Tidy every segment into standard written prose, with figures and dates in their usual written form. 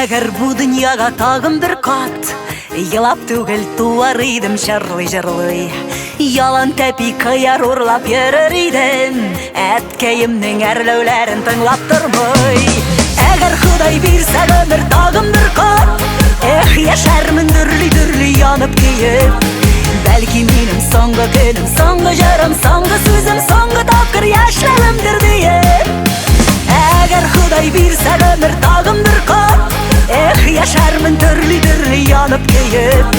Әгер бу дөньяга тагын бер кат елап түгел туар идем җырлый-җырлый. Ялан тәпи кыяр урлап йөрер идем, әткәемнең әрләүләрен тыңлап тормый. Әгер Ходай бирсә гомер тагын бер кат, яшәрмен төрле-төрле янып көеп. Бәлки минем соңгы көнем, соңгы җырым, соңгы сүзем, соңгы тапкыр яшьләвемдер диеп. Әгер Ходай бирсә гомер тагын бер кат, яшәрмен төрле-төрле янып көеп.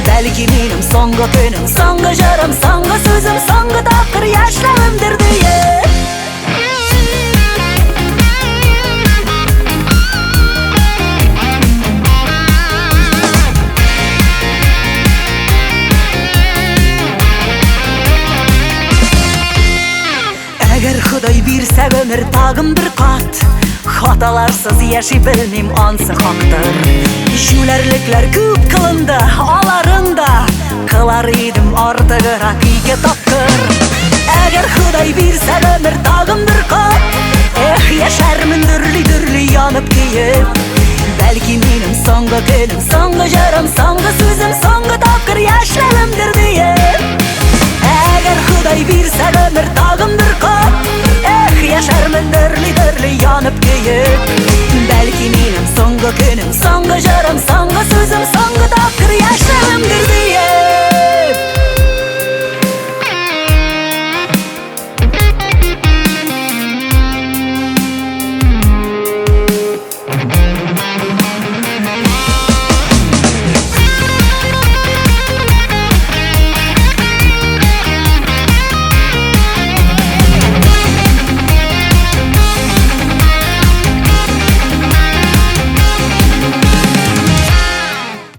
Бәлки минем соңгы көнем, соңгы җырым, соңгы сүзем, соңгы тапкыр яшьләвемдер диеп. Әгер Ходай бирсә гомер тагын бер кат, хаталарсыз яши белмим ансы хактыр. Җүләрлекләр күп кылынды, аларын да кылар идем артыграк ике тапкыр. Әгер Ходай бирсә гомер тагын бер кат, яшәрмен төрле-төрле янып көеп. Бәлки минем соңгы көнем, соңгы җырым, соңгы сүзем, соңгы тапкыр яшьләвемдер диеп. Әгер Ходай бирсә гомер тагын бер кат, яшәрмен төрле-төрле янып көеп. Бәлки минем соңгы